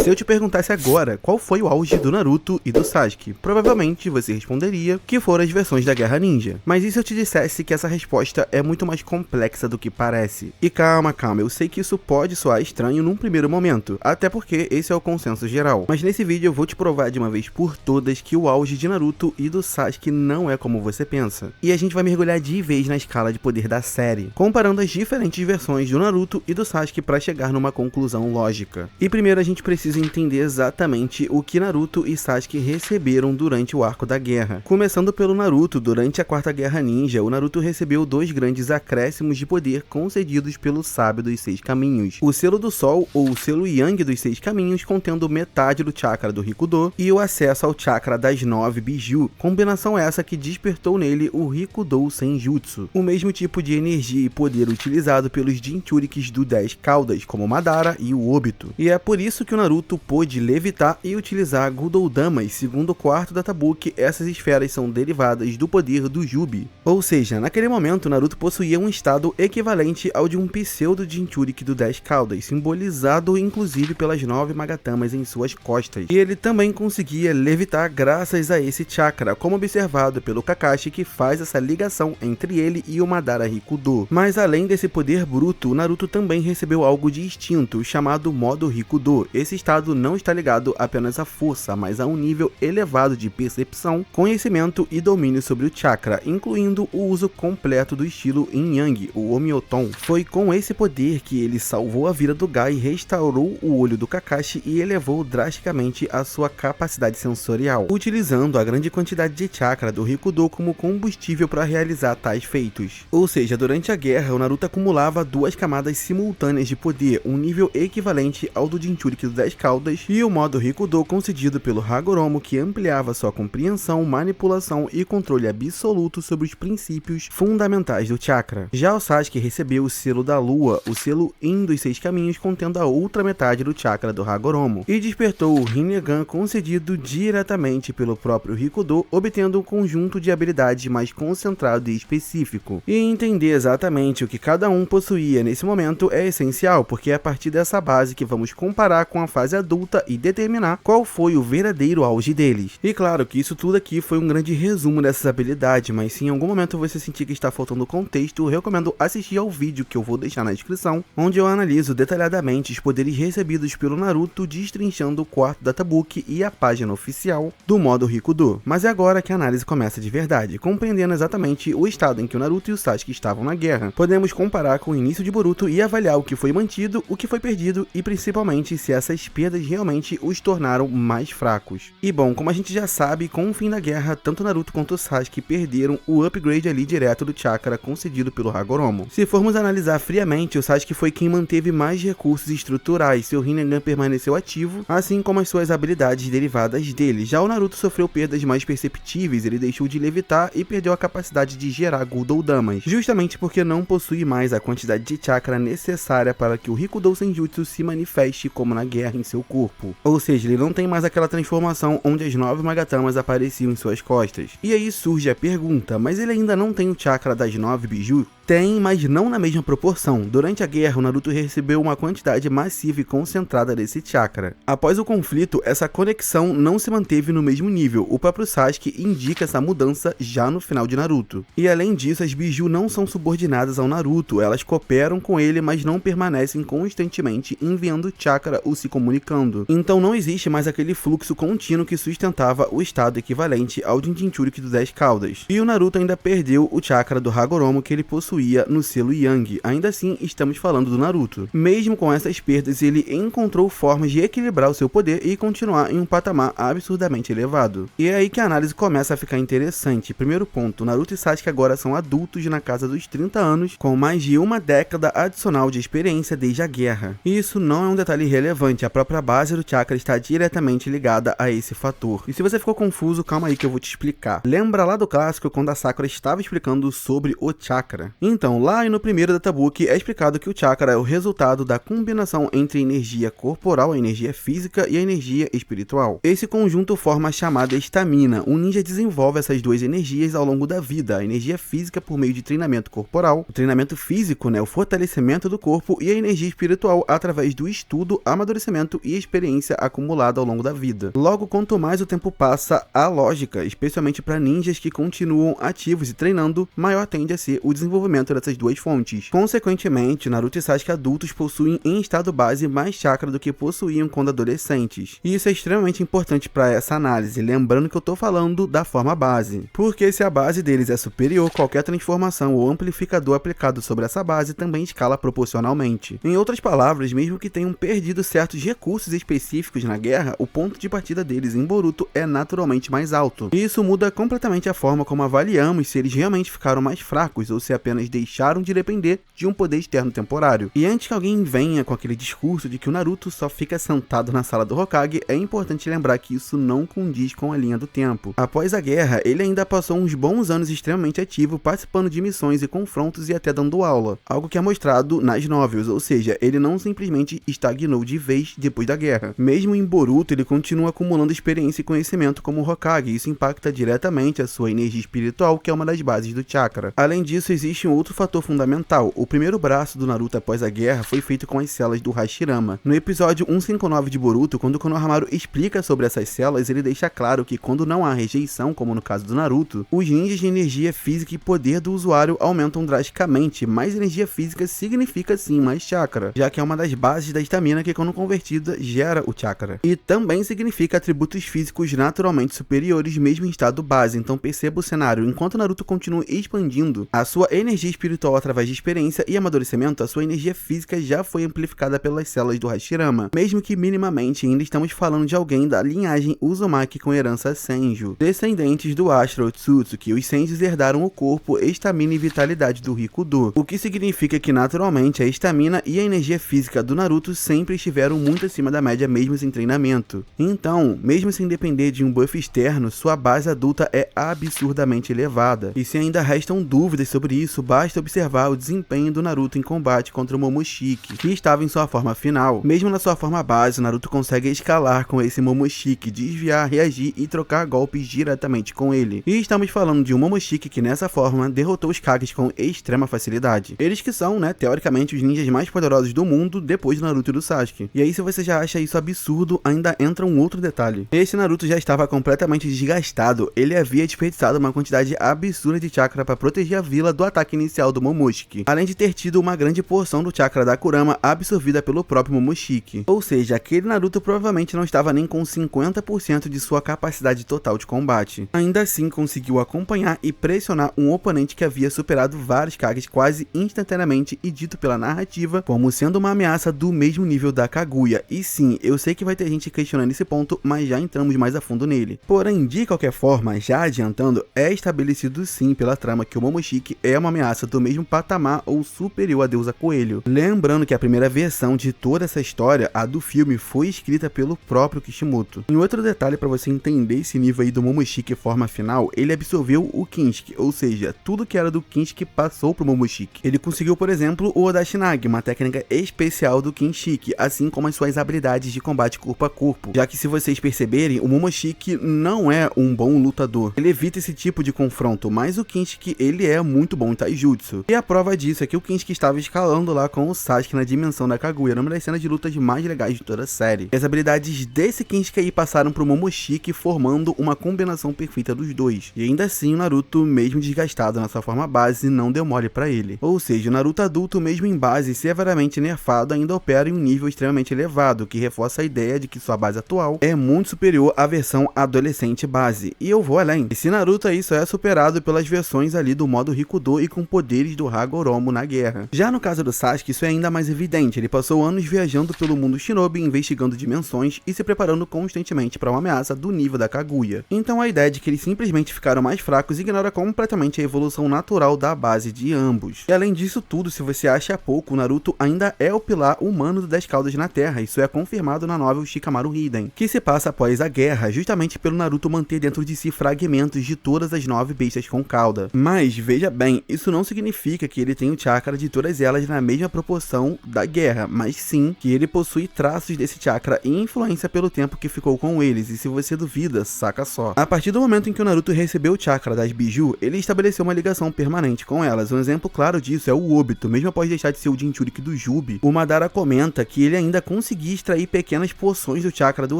Se eu te perguntasse agora qual foi o auge do Naruto e do Sasuke, provavelmente você responderia que foram as versões da Guerra Ninja. Mas e se eu te dissesse que essa resposta é muito mais complexa do que parece? E calma, eu sei que isso pode soar estranho num primeiro momento, até porque esse é o consenso geral. Mas nesse vídeo eu vou te provar de uma vez por todas que o auge de Naruto e do Sasuke não é como você pensa. E a gente vai mergulhar de vez na escala de poder da série, comparando as diferentes versões do Naruto e do Sasuke para chegar numa conclusão lógica. E primeiro a gente precisa entender exatamente o que Naruto e Sasuke receberam durante o arco da guerra. Começando pelo Naruto, durante a Quarta Guerra Ninja, o Naruto recebeu dois grandes acréscimos de poder concedidos pelo Sábio dos Seis Caminhos. O Selo do Sol, ou o Selo Yang dos Seis Caminhos, contendo metade do chakra do Rikudo, e o acesso ao chakra das 9 Biju, combinação essa que despertou nele o Rikudo Senjutsu, o mesmo tipo de energia e poder utilizado pelos Jinchurikis do 10 Caudas, como Madara e o Obito. E é por isso que o Naruto pôde levitar e utilizar Gudoudamas. Segundo o quarto Databook, essas esferas são derivadas do poder do Jubi. Ou seja, naquele momento Naruto possuía um estado equivalente ao de um pseudo Jinchuriki do 10 Caudas, simbolizado inclusive pelas 9 Magatamas em suas costas. E ele também conseguia levitar graças a esse chakra, como observado pelo Kakashi, que faz essa ligação entre ele e o Madara Rikudo. Mas além desse poder bruto, o Naruto também recebeu algo distinto, chamado modo Rikudo. Esse estado não está ligado apenas à força, mas a um nível elevado de percepção, conhecimento e domínio sobre o chakra, incluindo o uso completo do estilo Yin Yang, o Omyoton. Foi com esse poder que ele salvou a vida do Gai, restaurou o olho do Kakashi e elevou drasticamente a sua capacidade sensorial, utilizando a grande quantidade de chakra do Rikudo como combustível para realizar tais feitos. Ou seja, durante a guerra, o Naruto acumulava duas camadas simultâneas de poder, um nível equivalente ao do Jinchuriki do 10 Caudas e o modo Rikudo concedido pelo Hagoromo, que ampliava sua compreensão, manipulação e controle absoluto sobre os princípios fundamentais do chakra. Já o Sasuke recebeu o selo da lua, o selo Yin dos Seis Caminhos, contendo a outra metade do chakra do Hagoromo, e despertou o Rinnegan concedido diretamente pelo próprio Rikudo, obtendo um conjunto de habilidades mais concentrado e específico. E entender exatamente o que cada um possuía nesse momento é essencial, porque é a partir dessa base que vamos comparar com a fase adulta e determinar qual foi o verdadeiro auge deles. E claro que isso tudo aqui foi um grande resumo dessas habilidades, mas se em algum momento você sentir que está faltando contexto, eu recomendo assistir ao vídeo que eu vou deixar na descrição, onde eu analiso detalhadamente os poderes recebidos pelo Naruto, destrinchando o quarto Databook e a página oficial do modo Rikudo. Mas é agora que a análise começa de verdade, compreendendo exatamente o estado em que o Naruto e o Sasuke estavam na guerra. Podemos comparar com o início de Boruto e avaliar o que foi mantido, o que foi perdido e principalmente se essas perdas realmente os tornaram mais fracos. E bom, como a gente já sabe, com o fim da guerra, tanto Naruto quanto o Sasuke perderam o upgrade ali direto do chakra concedido pelo Hagoromo. Se formos analisar friamente, o Sasuke foi quem manteve mais recursos estruturais, seu Rinnegan permaneceu ativo, assim como as suas habilidades derivadas dele. Já o Naruto sofreu perdas mais perceptíveis, ele deixou de levitar e perdeu a capacidade de gerar Gudoudamas, justamente porque não possui mais a quantidade de chakra necessária para que o Rikudo Senjutsu se manifeste como na guerra em seu corpo. Ou seja, ele não tem mais aquela transformação onde as 9 Magatamas apareciam em suas costas. E aí surge a pergunta, mas ele ainda não tem o chakra das 9 Biju? Tem, mas não na mesma proporção. Durante a guerra, o Naruto recebeu uma quantidade massiva e concentrada desse chakra. Após o conflito, essa conexão não se manteve no mesmo nível. O próprio Sasuke indica essa mudança já no final de Naruto. E além disso, as Biju não são subordinadas ao Naruto, elas cooperam com ele, mas não permanecem constantemente enviando chakra ou se comunicando. Então não existe mais aquele fluxo contínuo que sustentava o estado equivalente ao de Jinchuriki do 10 Caudas. E o Naruto ainda perdeu o chakra do Hagoromo que ele possuía no selo Yang. Ainda assim, estamos falando do Naruto. Mesmo com essas perdas, ele encontrou formas de equilibrar o seu poder e continuar em um patamar absurdamente elevado. E é aí que a análise começa a ficar interessante. Primeiro ponto, Naruto e Sasuke agora são adultos na casa dos 30 anos, com mais de uma década adicional de experiência desde a guerra. E isso não é um detalhe irrelevante, a própria base do chakra está diretamente ligada a esse fator. E se você ficou confuso, calma aí que eu vou te explicar. Lembra lá do clássico quando a Sakura estava explicando sobre o chakra? Então, lá no primeiro databook é explicado que o chakra é o resultado da combinação entre a energia corporal, a energia física e a energia espiritual. Esse conjunto forma a chamada estamina. O ninja desenvolve essas duas energias ao longo da vida, a energia física por meio de treinamento corporal, o treinamento físico, o fortalecimento do corpo, e a energia espiritual através do estudo, amadurecimento e experiência acumulada ao longo da vida. Logo, quanto mais o tempo passa, a lógica, especialmente para ninjas que continuam ativos e treinando, maior tende a ser o desenvolvimento dessas duas fontes. Consequentemente, Naruto e Sasuke adultos possuem em estado base mais chakra do que possuíam quando adolescentes. E isso é extremamente importante para essa análise, lembrando que eu tô falando da forma base, porque se a base deles é superior, qualquer transformação ou amplificador aplicado sobre essa base também escala proporcionalmente. Em outras palavras, mesmo que tenham perdido certos recursos específicos na guerra, o ponto de partida deles em Boruto é naturalmente mais alto. E isso muda completamente a forma como avaliamos se eles realmente ficaram mais fracos ou se apenas deixaram de depender de um poder externo temporário. E antes que alguém venha com aquele discurso de que o Naruto só fica sentado na sala do Hokage, é importante lembrar que isso não condiz com a linha do tempo. Após a guerra, ele ainda passou uns bons anos extremamente ativo, participando de missões e confrontos e até dando aula, algo que é mostrado nas novels, ou seja, ele não simplesmente estagnou de vez depois da guerra. Mesmo em Boruto, ele continua acumulando experiência e conhecimento como Hokage, e isso impacta diretamente a sua energia espiritual, que é uma das bases do chakra. Além disso, existe um outro fator fundamental. O primeiro braço do Naruto após a guerra foi feito com as células do Hashirama. No episódio 159 de Boruto, quando Konohamaru explica sobre essas células, ele deixa claro que quando não há rejeição, como no caso do Naruto, os ninjas de energia física e poder do usuário aumentam drasticamente. Mais energia física significa sim mais chakra, já que é uma das bases da estamina que, quando convertida, gera o chakra. E também significa atributos físicos naturalmente superiores mesmo em estado base. Então perceba o cenário: enquanto Naruto continua expandindo a sua energia espiritual através de experiência e amadurecimento, a sua energia física já foi amplificada pelas células do Hashirama. Mesmo que minimamente, ainda estamos falando de alguém da linhagem Uzumaki com herança Senju, descendentes do Ashra Otsutsuki. Os Senjus herdaram o corpo, estamina e vitalidade do Rikudo, o que significa que naturalmente a estamina e a energia física do Naruto sempre estiveram muito acima da média mesmo sem treinamento. Então, mesmo sem depender de um buff externo, sua base adulta é absurdamente elevada. E se ainda restam dúvidas sobre isso, basta observar o desempenho do Naruto em combate contra o Momoshiki, que estava em sua forma final. Mesmo na sua forma base, Naruto consegue escalar com esse Momoshiki, desviar, reagir e trocar golpes diretamente com ele. E estamos falando de um Momoshiki que nessa forma derrotou os Kages com extrema facilidade. Eles que são, teoricamente os ninjas mais poderosos do mundo depois do Naruto e do Sasuke. E aí, se você já acha isso absurdo, ainda entra um outro detalhe. Esse Naruto já estava completamente desgastado. Ele havia desperdiçado uma quantidade absurda de chakra para proteger a vila do ataque inicial do Momoshiki, além de ter tido uma grande porção do chakra da Kurama absorvida pelo próprio Momoshiki. Ou seja, aquele Naruto provavelmente não estava nem com 50% de sua capacidade total de combate. Ainda assim, conseguiu acompanhar e pressionar um oponente que havia superado vários Kages quase instantaneamente e dito pela narrativa como sendo uma ameaça do mesmo nível da Kaguya. E sim, eu sei que vai ter gente questionando esse ponto, mas já entramos mais a fundo nele. Porém, de qualquer forma, já adiantando, é estabelecido sim pela trama que o Momoshiki é uma ameaça do mesmo patamar ou superior à deusa Coelho. Lembrando que a primeira versão de toda essa história, a do filme, foi escrita pelo próprio Kishimoto. Em outro detalhe para você entender esse nível aí do Momoshiki forma final, ele absorveu o Kinshiki, ou seja, tudo que era do Kinshiki passou pro Momoshiki. Ele conseguiu, por exemplo, o Odashinagi, uma técnica especial do Kinshiki, assim como as suas habilidades de combate corpo a corpo, já que, se vocês perceberem, o Momoshiki não é um bom lutador. Ele evita esse tipo de confronto, mas o Kinshiki, ele é muito bom em Taijutsu. E a prova disso é que o Kinshiki estava escalando lá com o Sasuke na dimensão da Kaguya, numa das cenas de lutas mais legais de toda a série. E as habilidades desse Kinshiki aí passaram pro Momoshiki, formando uma combinação perfeita dos dois. E ainda assim, o Naruto, mesmo desgastado na sua forma base, não deu mole pra ele. Ou seja, o Naruto adulto, mesmo em base severamente nerfado, ainda opera em um nível extremamente elevado, que reforça a ideia de que sua base atual é muito superior à versão adolescente base. E eu vou além. Esse Naruto aí só é superado pelas versões ali do modo Rikudo e com poderes do Hagoromo na guerra. Já no caso do Sasuke, isso é ainda mais evidente. Ele passou anos viajando pelo mundo Shinobi, investigando dimensões e se preparando constantemente para uma ameaça do nível da Kaguya. Então a ideia de que eles simplesmente ficaram mais fracos ignora completamente a evolução natural da base de ambos. E além disso tudo, se você acha pouco, o Naruto ainda é o pilar humano do 10 Caudas na Terra. Isso é confirmado na novel Shikamaru Hiden, que se passa após a guerra, justamente pelo Naruto manter dentro de si fragmentos de todas as 9 bestas com cauda. Mas veja bem, isso isso não significa que ele tem o chakra de todas elas na mesma proporção da guerra, mas sim que ele possui traços desse chakra e influência pelo tempo que ficou com eles, e se você duvida, saca só. A partir do momento em que o Naruto recebeu o chakra das Biju, ele estabeleceu uma ligação permanente com elas. Um exemplo claro disso é o Obito. Mesmo após deixar de ser o Jinchuriki do Jubi, o Madara comenta que ele ainda conseguia extrair pequenas porções do chakra do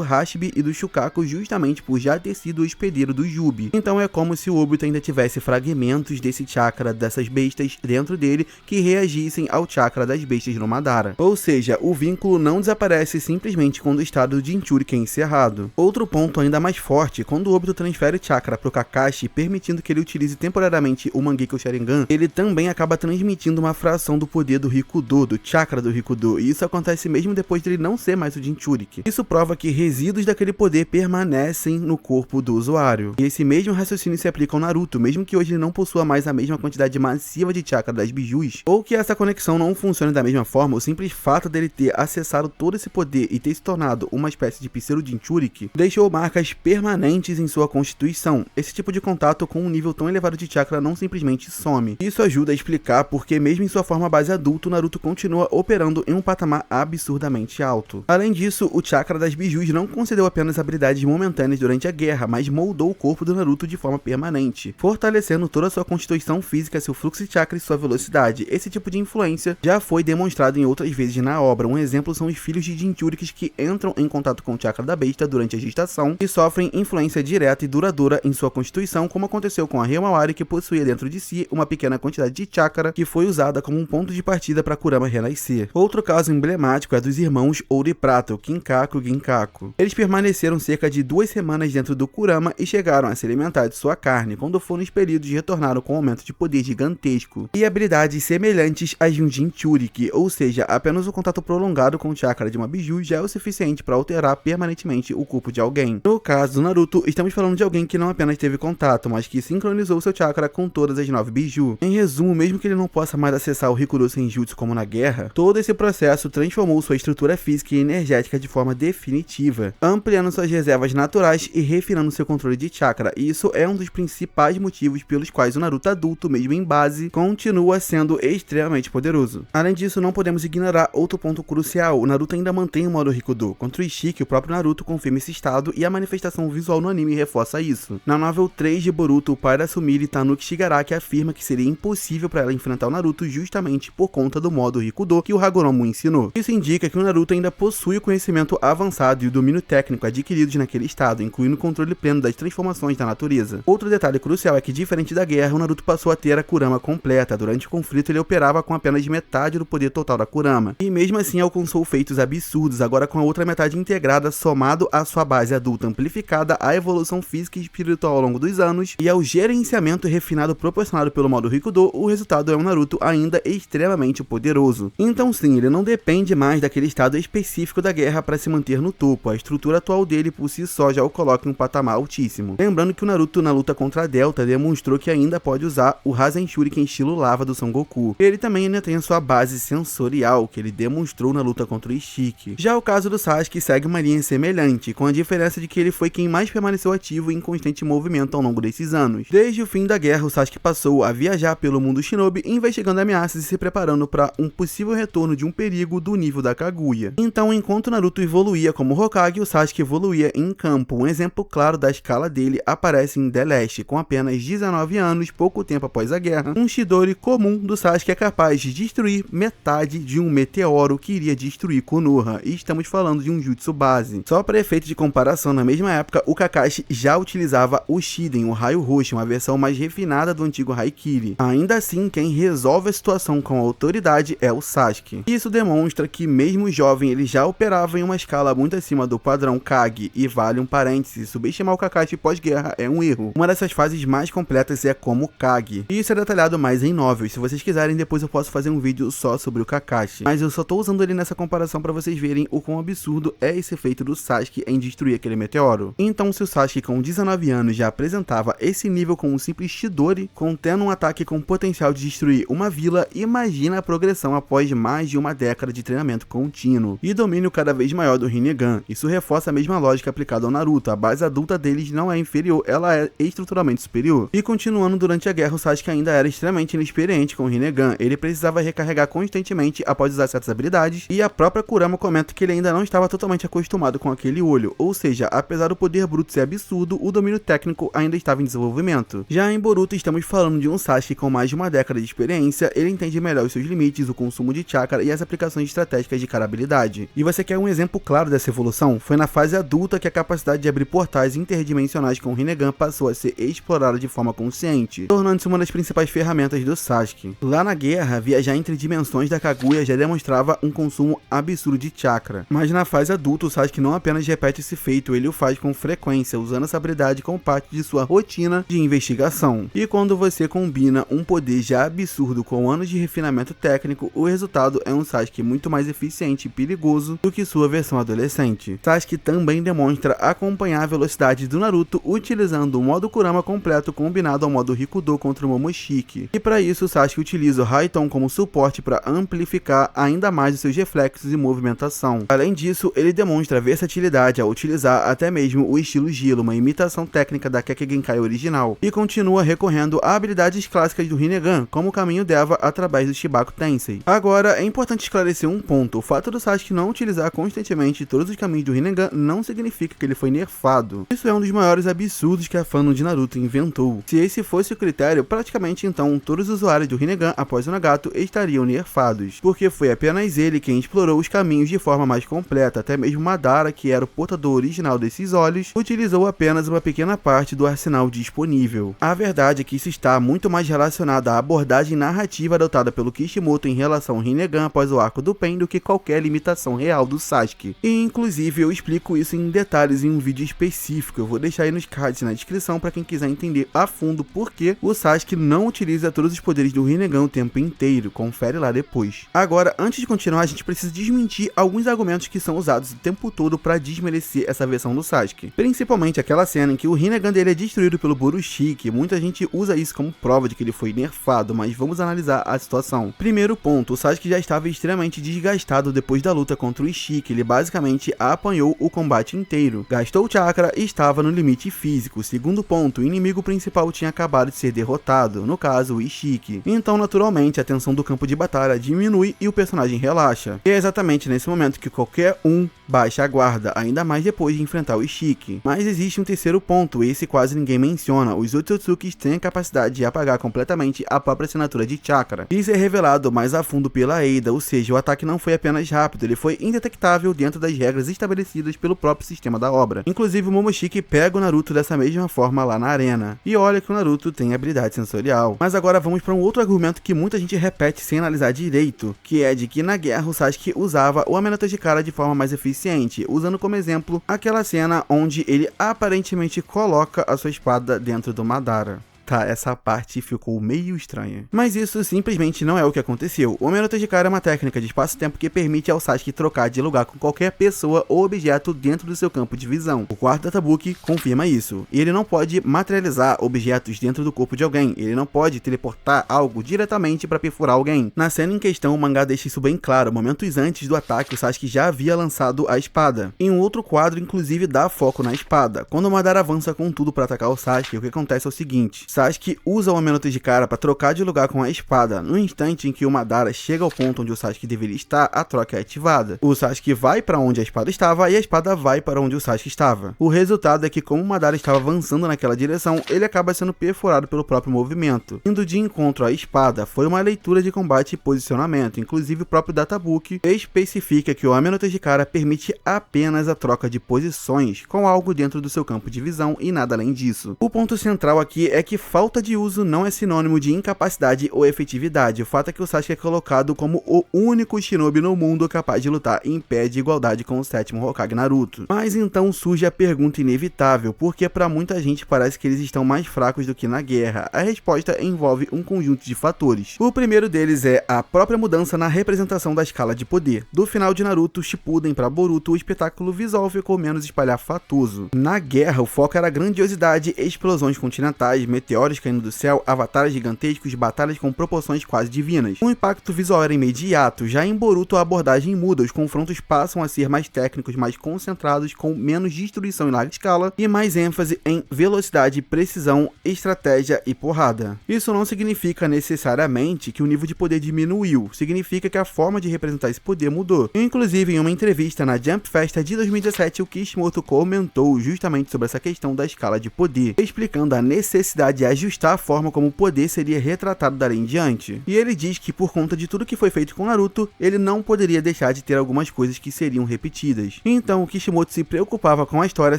Hashibi e do Shukaku justamente por já ter sido o hospedeiro do Jubi. Então é como se o Obito ainda tivesse fragmentos desse chakra dessas bestas dentro dele que reagissem ao chakra das bestas no Madara. Ou seja, o vínculo não desaparece simplesmente quando o estado de Jinchuriki é encerrado. Outro ponto ainda mais forte, quando o Obito transfere o chakra pro Kakashi, permitindo que ele utilize temporariamente o Mangekyou Sharingan, ele também acaba transmitindo uma fração do poder do Rikudo, do chakra do Rikudo, e isso acontece mesmo depois dele não ser mais o Jinchuriki. Isso prova que resíduos daquele poder permanecem no corpo do usuário. E esse mesmo raciocínio se aplica ao Naruto, mesmo que hoje ele não possua mais a mesma quantidade massiva de chakra das Bijus, ou que essa conexão não funcione da mesma forma, o simples fato dele ter acessado todo esse poder e ter se tornado uma espécie de pseudo Jinchuriki deixou marcas permanentes em sua constituição. Esse tipo de contato com um nível tão elevado de chakra não simplesmente some. Isso ajuda a explicar porque mesmo em sua forma base adulta, o Naruto continua operando em um patamar absurdamente alto. Além disso, o chakra das Bijus não concedeu apenas habilidades momentâneas durante a guerra, mas moldou o corpo do Naruto de forma permanente, fortalecendo toda a sua constituição física, seu fluxo de chakra e sua velocidade. Esse tipo de influência já foi demonstrado em outras vezes na obra. Um exemplo são os filhos de Jinchurikis que entram em contato com o chakra da besta durante a gestação e sofrem influência direta e duradoura em sua constituição, como aconteceu com a Himawari, que possuía dentro de si uma pequena quantidade de chakra que foi usada como um ponto de partida para Kurama renascer. Outro caso emblemático é dos irmãos Ouro e Prata, o Kinkaku e o Ginkaku. Eles permaneceram cerca de 2 semanas dentro do Kurama e chegaram a se alimentar de sua carne. Quando foram expelidos, retornaram com um aumento de poder gigantesco e habilidades semelhantes às de um Jinchuriki, ou seja, apenas o contato prolongado com o chakra de uma Biju já é o suficiente para alterar permanentemente o corpo de alguém. No caso do Naruto, estamos falando de alguém que não apenas teve contato, mas que sincronizou seu chakra com todas as 9 Biju. Em resumo, mesmo que ele não possa mais acessar o Rikudo Senjutsu como na guerra, todo esse processo transformou sua estrutura física e energética de forma definitiva, ampliando suas reservas naturais e refinando seu controle de chakra. E isso é um dos principais motivos pelos quais o Naruto adulto, mesmo em base, continua sendo extremamente poderoso. Além disso, não podemos ignorar outro ponto crucial: o Naruto ainda mantém o modo Rikudo. Contra o Ishiki, o próprio Naruto confirma esse estado e a manifestação visual no anime reforça isso. Na novel 3 de Boruto, o pai da Sumire, Tanuki Shigaraki, afirma que seria impossível para ela enfrentar o Naruto justamente por conta do modo Rikudo que o Hagoromo ensinou. Isso indica que o Naruto ainda possui o conhecimento avançado e o domínio técnico adquiridos naquele estado, incluindo o controle pleno das transformações da natureza. Outro detalhe crucial é que, diferente da guerra, o Naruto passou a ter a Kurama completa. Durante o conflito, ele operava com apenas metade do poder total da Kurama, e mesmo assim alcançou feitos absurdos, agora com a outra metade integrada, somado à sua base adulta amplificada, à evolução física e espiritual ao longo dos anos, e ao gerenciamento refinado proporcionado pelo modo Rikudo. O resultado é um Naruto ainda extremamente poderoso. Então sim, ele não depende mais daquele estado específico da guerra para se manter no topo. A estrutura atual dele por si só já o coloca em um patamar altíssimo. Lembrando que o Naruto, na luta contra a Delta, demonstrou que ainda pode usar o Rasen Shuriken estilo lava do Son Goku. Ele também ainda tem a sua base sensorial, que ele demonstrou na luta contra o Ishiki. Já o caso do Sasuke segue uma linha semelhante, com a diferença de que ele foi quem mais permaneceu ativo e em constante movimento ao longo desses anos. Desde o fim da guerra, o Sasuke passou a viajar pelo mundo Shinobi, investigando ameaças e se preparando para um possível retorno de um perigo do nível da Kaguya. Então, enquanto Naruto evoluía como Hokage, o Sasuke evoluía em campo. Um exemplo claro da escala dele aparece em The Last. Com apenas 19 anos, pouco tempo após a guerra, um Chidori comum do Sasuke é capaz de destruir metade de um meteoro que iria destruir Konoha, e estamos falando de um jutsu base. Só para efeito de comparação, na mesma época, o Kakashi já utilizava o Shiden, o raio roxo, uma versão mais refinada do antigo Haikiri. Ainda assim, quem resolve a situação com autoridade é o Sasuke. Isso demonstra que, mesmo jovem, ele já operava em uma escala muito acima do padrão Kage, e vale um parêntese: subestimar o Kakashi pós-guerra é um erro. Uma dessas fases mais completas é como Kage, e isso é detalhado mais em novels. Se vocês quiserem, depois eu posso fazer um vídeo só sobre o Kakashi, mas eu só tô usando ele nessa comparação para vocês verem o quão absurdo é esse feito do Sasuke em destruir aquele meteoro. Então, se o Sasuke com 19 anos já apresentava esse nível com um simples Chidori, contendo um ataque com potencial de destruir uma vila, imagina a progressão após mais de uma década de treinamento contínuo e domínio cada vez maior do Rinnegan. Isso reforça a mesma lógica aplicada ao Naruto: a base adulta deles não é inferior, ela é estruturalmente superior. E continuando, durante a guerra, o Sasuke ainda era extremamente inexperiente com o Rinnegan, ele precisava recarregar constantemente após usar certas habilidades, e a própria Kurama comenta que ele ainda não estava totalmente acostumado com aquele olho, ou seja, apesar do poder bruto ser absurdo, o domínio técnico ainda estava em desenvolvimento. Já em Boruto estamos falando de um Sasuke com mais de uma década de experiência, ele entende melhor os seus limites, o consumo de chakra e as aplicações estratégicas de cada habilidade. E você quer um exemplo claro dessa evolução? Foi na fase adulta que a capacidade de abrir portais interdimensionais com o Rinnegan passou a ser explorada de forma consciente, tornando-se uma das principais ferramentas do Sasuke. Lá na guerra, viajar entre dimensões da Kaguya já demonstrava um consumo absurdo de chakra, mas na fase adulta o Sasuke não apenas repete esse feito, ele o faz com frequência, usando essa habilidade como parte de sua rotina de investigação. E quando você combina um poder já absurdo com anos de refinamento técnico, o resultado é um Sasuke muito mais eficiente e perigoso do que sua versão adolescente. Sasuke também demonstra acompanhar a velocidade do Naruto utilizando o modo Kurama completo combinado ao modo Rikudo contra o Momoshiki. E para isso, Sasuke utiliza o Raiton como suporte para amplificar ainda mais os seus reflexos e movimentação. Além disso, ele demonstra versatilidade ao utilizar até mesmo o estilo Gilo, uma imitação técnica da Kekkei Genkai original, e continua recorrendo a habilidades clássicas do Rinnegan, como o caminho Deva através do Shibaku Tensei. Agora, é importante esclarecer um ponto: o fato do Sasuke não utilizar constantemente todos os caminhos do Rinnegan não significa que ele foi nerfado. Isso é um dos maiores absurdos que a fandom de Naruto inventou. Se esse fosse o critério, praticamente então todos os usuários do Rinnegan após o Nagato estariam nerfados, porque foi apenas ele quem explorou os caminhos de forma mais completa. Até mesmo Madara, que era o portador original desses olhos, utilizou apenas uma pequena parte do arsenal disponível. A verdade é que isso está muito mais relacionado à abordagem narrativa adotada pelo Kishimoto em relação ao Rinnegan após o arco do Pain do que qualquer limitação real do Sasuke. E inclusive eu explico isso em detalhes em um vídeo específico, eu vou deixar aí nos cards na descrição para quem quiser entender a fundo por que o Sasuke não utiliza todos os poderes do Rinnegan o tempo inteiro, confere lá depois. Agora, antes de continuar, a gente precisa desmentir alguns argumentos que são usados o tempo todo para desmerecer essa versão do Sasuke. Principalmente aquela cena em que o Rinnegan dele é destruído pelo Borushiki. Muita gente usa isso como prova de que ele foi nerfado, mas vamos analisar a situação. Primeiro ponto, o Sasuke já estava extremamente desgastado depois da luta contra o Ishiki, ele basicamente apanhou o combate inteiro, gastou chakra e estava no limite físico. Segundo ponto, o inimigo principal tinha acabado de ser derrotado, no caso o Ishiki. Então naturalmente a tensão do campo de batalha diminui e o personagem relaxa. E é exatamente nesse momento que qualquer um baixa a guarda, ainda mais depois de enfrentar o Ishiki. Mas existe um terceiro ponto, esse quase ninguém menciona: os Otsutsukis têm a capacidade de apagar completamente a própria assinatura de chakra. Isso é revelado mais a fundo pela Eida, ou seja, o ataque não foi apenas rápido, ele foi indetectável dentro das regras estabelecidas pelo próprio sistema da obra. Inclusive o Momoshiki pega o Naruto dessa mesma forma lá na arena. E olha que o Naruto tem habilidade sensorial. Mas agora vamos para um outro argumento que muita gente repete sem analisar direito, que é de que na guerra o Sasuke usava o Amenotejikara de forma mais eficiente, usando como exemplo aquela cena onde ele aparentemente coloca a sua espada dentro do Madara. Tá, essa parte ficou meio estranha. Mas isso simplesmente não é o que aconteceu. O Amenotejikara é uma técnica de espaço-tempo que permite ao Sasuke trocar de lugar com qualquer pessoa ou objeto dentro do seu campo de visão. O quarto databook confirma isso. E ele não pode materializar objetos dentro do corpo de alguém. Ele não pode teleportar algo diretamente para perfurar alguém. Na cena em questão, o mangá deixa isso bem claro. Momentos antes do ataque, o Sasuke já havia lançado a espada. Em um outro quadro, inclusive, dá foco na espada. Quando o Madara avança com tudo para atacar o Sasuke, o que acontece é o seguinte: Sasuke usa o Amenotejikara para trocar de lugar com a espada. No instante em que o Madara chega ao ponto onde o Sasuke deveria estar, a troca é ativada. O Sasuke vai para onde a espada estava e a espada vai para onde o Sasuke estava. O resultado é que, como o Madara estava avançando naquela direção, ele acaba sendo perfurado pelo próprio movimento. Indo de encontro à espada, foi uma leitura de combate e posicionamento. Inclusive o próprio databook especifica que o Amenotejikara permite apenas a troca de posições com algo dentro do seu campo de visão e nada além disso. O ponto central aqui é que falta de uso não é sinônimo de incapacidade ou efetividade. O fato é que o Sasuke é colocado como o único shinobi no mundo capaz de lutar em pé de igualdade com o sétimo Hokage Naruto. Mas então surge a pergunta inevitável: por que para muita gente parece que eles estão mais fracos do que na guerra? A resposta envolve um conjunto de fatores. O primeiro deles é a própria mudança na representação da escala de poder. Do final de Naruto Shippuden para Boruto, o espetáculo visual ficou menos espalhafatoso. Na guerra, o foco era grandiosidade, explosões continentais, meteoros caindo do céu, avatares gigantescos, batalhas com proporções quase divinas. O impacto visual era imediato, já em Boruto a abordagem muda, os confrontos passam a ser mais técnicos, mais concentrados, com menos destruição em larga escala e mais ênfase em velocidade, precisão, estratégia e porrada. Isso não significa necessariamente que o nível de poder diminuiu, significa que a forma de representar esse poder mudou. Inclusive, em uma entrevista na Jump Festa de 2017, o Kishimoto comentou justamente sobre essa questão da escala de poder, explicando a necessidade de ajustar a forma como o poder seria retratado dali em diante. E ele diz que por conta de tudo que foi feito com Naruto, ele não poderia deixar de ter algumas coisas que seriam repetidas. Então, o Kishimoto se preocupava com a história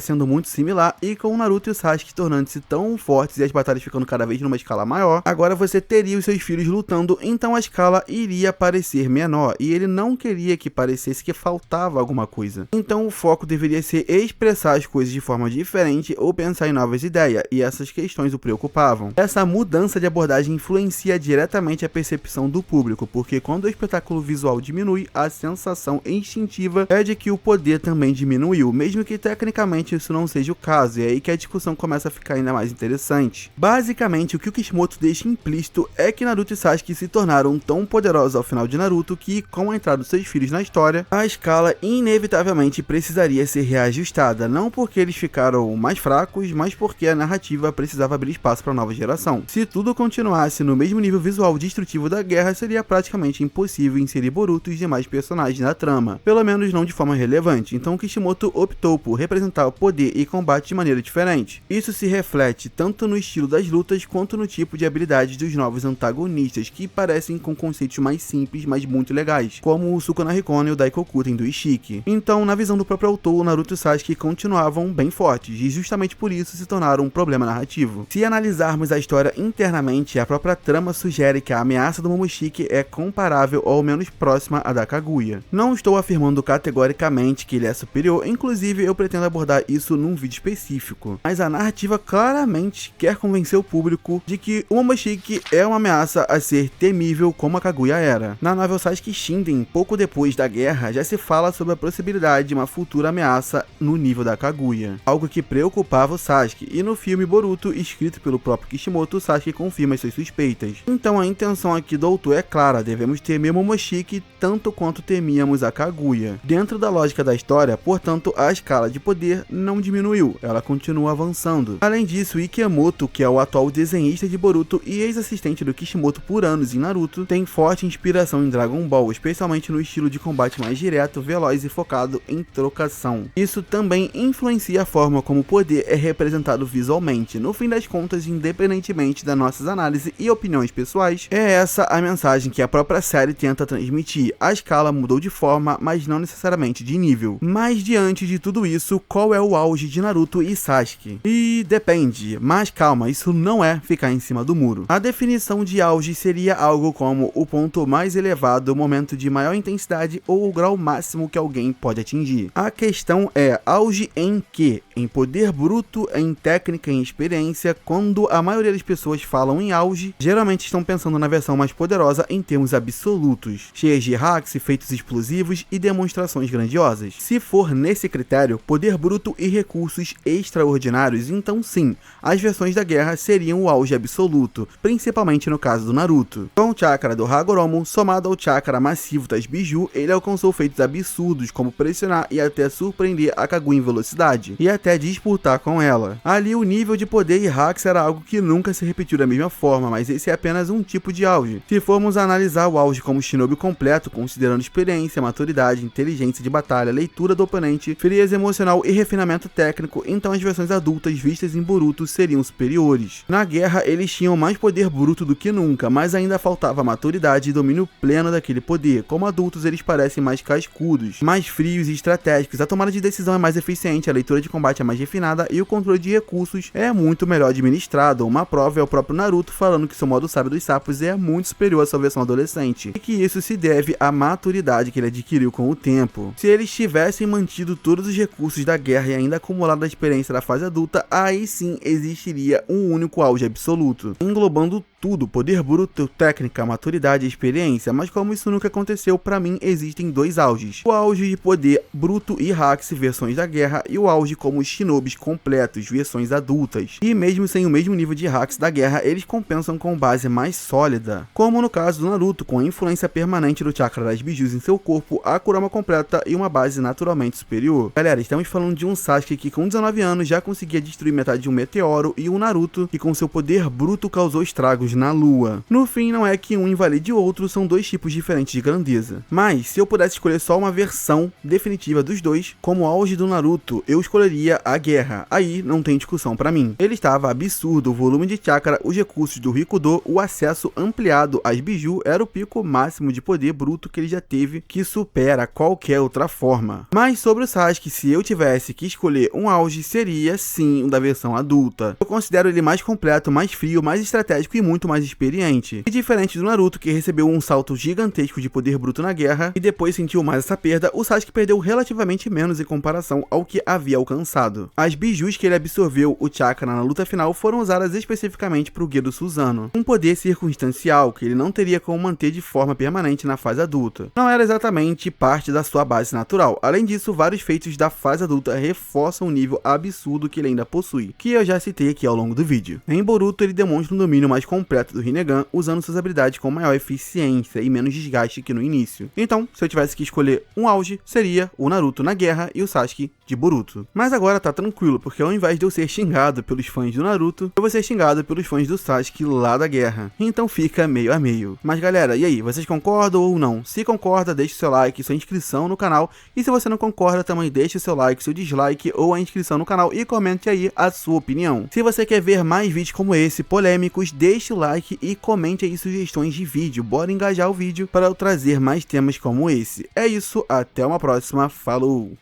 sendo muito similar e com o Naruto e o Sasuke tornando-se tão fortes e as batalhas ficando cada vez numa escala maior, agora você teria os seus filhos lutando, então a escala iria parecer menor, e ele não queria que parecesse que faltava alguma coisa. Então o foco deveria ser expressar as coisas de forma diferente ou pensar em novas ideias, e essas questões o preocupavam. Essa mudança de abordagem influencia diretamente a percepção do público, porque quando o espetáculo visual diminui, a sensação instintiva é de que o poder também diminuiu, mesmo que tecnicamente isso não seja o caso, e é aí que a discussão começa a ficar ainda mais interessante. Basicamente, o que o Kishimoto deixa implícito é que Naruto e Sasuke se tornaram tão poderosos ao final de Naruto que, com a entrada dos seus filhos na história, a escala inevitavelmente precisaria ser reajustada, não porque eles ficaram mais fracos, mas porque a narrativa precisava abrir espaço para a nova geração. Se tudo continuasse no mesmo nível visual destrutivo da guerra, seria praticamente impossível inserir Boruto e os demais personagens na trama, pelo menos não de forma relevante, então Kishimoto optou por representar o poder e combate de maneira diferente. Isso se reflete tanto no estilo das lutas quanto no tipo de habilidades dos novos antagonistas, que parecem com conceitos mais simples, mas muito legais, como o Sukuna Hikone e o Daikokuten do Ishiki. Então, na visão do próprio autor, Naruto e Sasuke continuavam bem fortes, e justamente por isso se tornaram um problema narrativo. Se analisarmos a história internamente, a própria trama sugere que a ameaça do Momoshiki é comparável ou ao menos próxima à da Kaguya. Não estou afirmando categoricamente que ele é superior, inclusive eu pretendo abordar isso num vídeo específico, mas a narrativa claramente quer convencer o público de que o Momoshiki é uma ameaça a ser temível como a Kaguya era. Na novel Sasuke Shinden, pouco depois da guerra, já se fala sobre a possibilidade de uma futura ameaça no nível da Kaguya, algo que preocupava o Sasuke, e no filme Boruto, escrito pelo próprio Kishimoto, o Sasuke confirma as suas suspeitas. Então a intenção aqui do autor é clara, devemos temer Momoshiki tanto quanto temíamos a Kaguya. Dentro da lógica da história, portanto, a escala de poder não diminuiu, ela continua avançando. Além disso, Ikemoto, que é o atual desenhista de Boruto e ex-assistente do Kishimoto por anos em Naruto, tem forte inspiração em Dragon Ball, especialmente no estilo de combate mais direto, veloz e focado em trocação. Isso também influencia a forma como o poder é representado visualmente. No fim das contas, independentemente das nossas análises e opiniões pessoais, é essa a mensagem que a própria série tenta transmitir. A escala mudou de forma, mas não necessariamente de nível. Mas diante de tudo isso, qual é o auge de Naruto e Sasuke? E depende, mas calma, isso não é ficar em cima do muro. A definição de auge seria algo como o ponto mais elevado, o momento de maior intensidade ou o grau máximo que alguém pode atingir. A questão é auge em quê? Em poder bruto, em técnica, em experiência. Quando a maioria das pessoas falam em auge, geralmente estão pensando na versão mais poderosa em termos absolutos, cheias de hacks, efeitos explosivos e demonstrações grandiosas. Se for nesse critério, poder bruto e recursos extraordinários, então sim, as versões da guerra seriam o auge absoluto, principalmente no caso do Naruto. Com o chakra do Hagoromo, somado ao chakra massivo das Biju, ele alcançou feitos absurdos como pressionar e até surpreender a Kaguya em velocidade, e até disputar com ela. Ali o nível de poder e hacks era algo que nunca se repetiu da mesma forma, mas esse é apenas um tipo de auge. Se formos analisar o auge como shinobi completo, considerando experiência, maturidade, inteligência de batalha, leitura do oponente, frieza emocional e refinamento técnico, então as versões adultas vistas em Boruto seriam superiores. Na guerra, eles tinham mais poder bruto do que nunca, mas ainda faltava maturidade e domínio pleno daquele poder. Como adultos, eles parecem mais cascudos, mais frios e estratégicos, a tomada de decisão é mais eficiente, a leitura de combate é mais refinada e o controle de recursos é muito melhor administrado. Uma prova é o próprio Naruto falando que seu modo sábio dos sapos é muito superior à sua versão adolescente, e que isso se deve à maturidade que ele adquiriu com o tempo. Se eles tivessem mantido todos os recursos da guerra e ainda acumulado a experiência da fase adulta, aí sim existiria um único auge absoluto, englobando tudo, poder bruto, técnica, maturidade e experiência, mas como isso nunca aconteceu, pra mim existem dois auges. O auge de poder bruto e Hacks versões da guerra e o auge como os Shinobis completos, versões adultas. E mesmo sem o mesmo nível de Hacks da guerra, eles compensam com base mais sólida, como no caso do Naruto, com a influência permanente do chakra das bijus em seu corpo, a Kurama completa e uma base naturalmente superior. Galera, estamos falando de um Sasuke que com 19 anos já conseguia destruir metade de um meteoro e um Naruto que com seu poder bruto causou estragos na lua. No fim, não é que um invalide o outro, são dois tipos diferentes de grandeza. Mas, se eu pudesse escolher só uma versão definitiva dos dois, como auge do Naruto, eu escolheria a guerra. Aí não tem discussão pra mim. Ele estava absurdo, o volume de chakra, os recursos do Rikudo, o acesso ampliado às biju era o pico máximo de poder bruto que ele já teve, que supera qualquer outra forma. Mas sobre o Sasuke, se eu tivesse que escolher um auge, seria sim o da versão adulta. Eu considero ele mais completo, mais frio, mais estratégico e muito mais experiente. E diferente do Naruto, que recebeu um salto gigantesco de poder bruto na guerra e depois sentiu mais essa perda, o Sasuke perdeu relativamente menos em comparação ao que havia alcançado. As bijus que ele absorveu o chakra na luta final foram usadas especificamente para o Gedo Susanoo, um poder circunstancial que ele não teria como manter de forma permanente na fase adulta. Não era exatamente parte da sua base natural. Além disso, vários feitos da fase adulta reforçam o nível absurdo que ele ainda possui, que eu já citei aqui ao longo do vídeo. Em Boruto, ele demonstra um domínio mais completo do Rinnegan, usando suas habilidades com maior eficiência e menos desgaste que no início. Então, se eu tivesse que escolher um auge, seria o Naruto na guerra e o Sasuke de Boruto. Mas agora tá tranquilo, porque ao invés de eu ser xingado pelos fãs do Naruto, eu vou ser xingado pelos fãs do Sasuke lá da guerra. Então fica meio a meio. Mas galera, e aí, vocês concordam ou não? Se concorda, deixe o seu like, sua inscrição no canal. E se você não concorda, também deixe o seu like, seu dislike ou a inscrição no canal e comente aí a sua opinião. Se você quer ver mais vídeos como esse, polêmicos, deixe o like e comente aí sugestões de vídeo. Bora engajar o vídeo para eu trazer mais temas como esse. É isso, até uma próxima, falou!